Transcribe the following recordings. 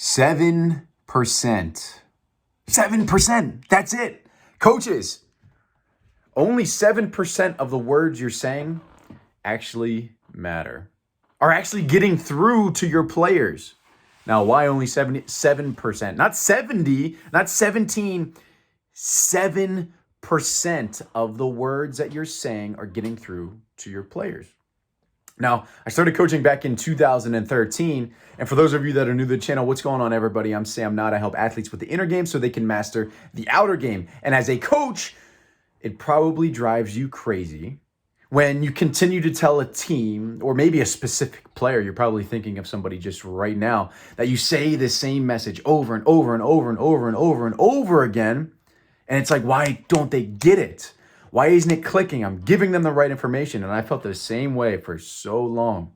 7%. 7%. That's it. Coaches, only 7% of the words you're saying actually matter, are actually getting through to your players. Now, why only 7%? Not 70, not 17. 7% of the words that you're saying are getting through to your players. Now, I started coaching back in 2013. And for those of you that are new to the channel, what's going on, everybody? I'm Sam Nott. I help athletes with the inner game so they can master the outer game. And as a coach, it probably drives you crazy when you continue to tell a team, or maybe a specific player, you're probably thinking of somebody just right now, that you say the same message over and over and over and over and over and over again. And it's like, why don't they get it? Why isn't it clicking? I'm giving them the right information. And I felt the same way for so long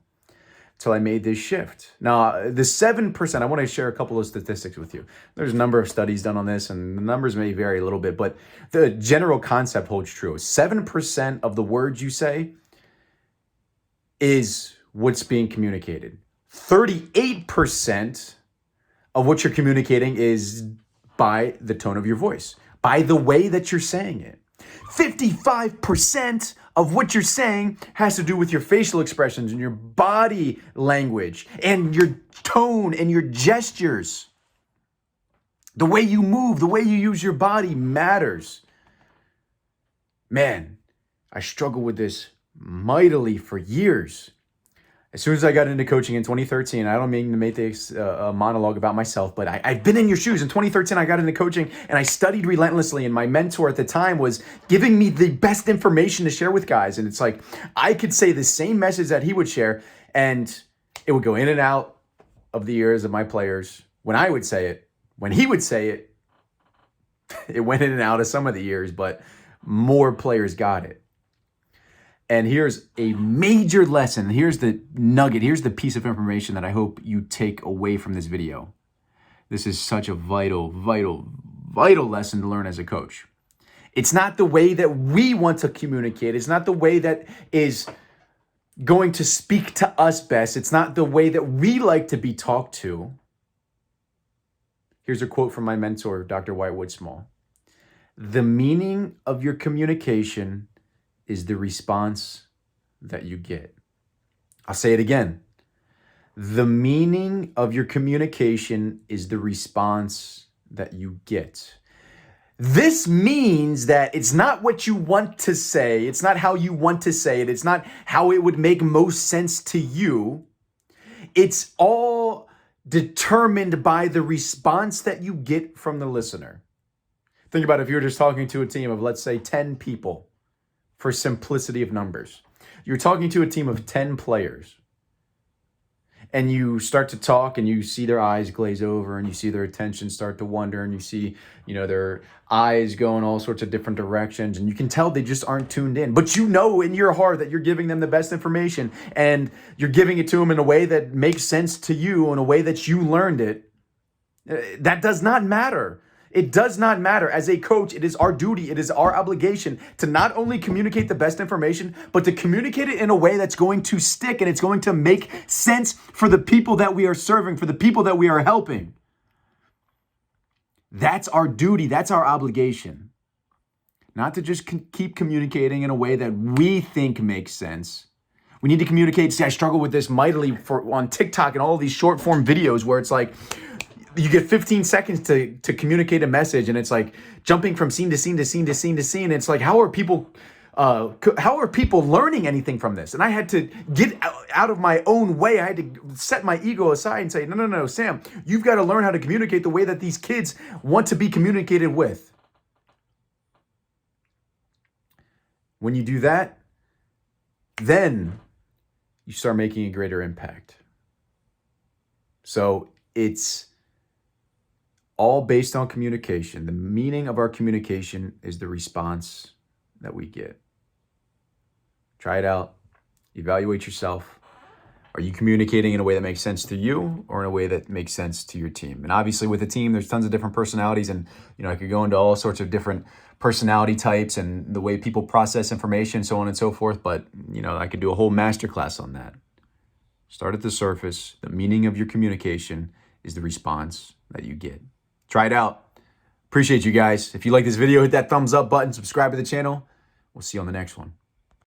until I made this shift. Now, the 7%, I want to share a couple of statistics with you. There's a number of studies done on this, and the numbers may vary a little bit, but the general concept holds true. 7% of the words you say is what's being communicated. 38% of what you're communicating is by the tone of your voice, by the way that you're saying it. 55% of what you're saying has to do with your facial expressions and your body language and your tone and your gestures. The way you move, the way you use your body matters. Man, I struggled with this mightily for years. As soon as I got into coaching in 2013, I don't mean to make this a monologue about myself, but I've been in your shoes. In 2013, I got into coaching and I studied relentlessly. And my mentor at the time was giving me the best information to share with guys. And it's like, I could say the same message that he would share, and it would go in and out of the ears of my players. When I would say it, when he would say it, it went in and out of some of the ears, but more players got it. And here's a major lesson. Here's the nugget. Here's the piece of information that I hope you take away from this video. This is such a vital, vital, vital lesson to learn as a coach. It's not the way that we want to communicate. It's not the way that is going to speak to us best. It's not the way that we like to be talked to. Here's a quote from my mentor, Dr. Whitewood Small. The meaning of your communication is the response that you get. I'll say it again. The meaning of your communication is the response that you get. This means that it's not what you want to say. It's not how you want to say it. It's not how it would make most sense to you. It's all determined by the response that you get from the listener. Think about if you were just talking to a team of, let's say, 10 people. For simplicity of numbers, you're talking to a team of 10 players and you start to talk and you see their eyes glaze over and you see their attention start to wander and you see, their eyes go in all sorts of different directions and you can tell they just aren't tuned in, but you know in your heart that you're giving them the best information and you're giving it to them in a way that makes sense to you, in a way that you learned it. That does not matter. It does not matter. As a coach, it is our duty, it is our obligation to not only communicate the best information, but to communicate it in a way that's going to stick and it's going to make sense for the people that we are serving, for the people that we are helping. That's our duty. That's our obligation. Not to just keep communicating in a way that we think makes sense. We need to communicate. See, I struggle with this mightily on TikTok and all of these short form videos where it's like, you get 15 seconds to communicate a message and it's like jumping from scene to scene to scene to scene to scene. It's like, how are people learning anything from this? And I had to get out of my own way. I had to set my ego aside and say, no, Sam, you've got to learn how to communicate the way that these kids want to be communicated with. When you do that, then you start making a greater impact. So it's all based on communication. The meaning of our communication is the response that we get. Try it out. Evaluate yourself. Are you communicating in a way that makes sense to you or in a way that makes sense to your team? And obviously with a team, there's tons of different personalities and, I could go into all sorts of different personality types and the way people process information, so on and so forth. But, I could do a whole masterclass on that. Start at the surface. The meaning of your communication is the response that you get. Try it out. Appreciate you guys. If you like this video, hit that thumbs up button, subscribe to the channel. We'll see you on the next one.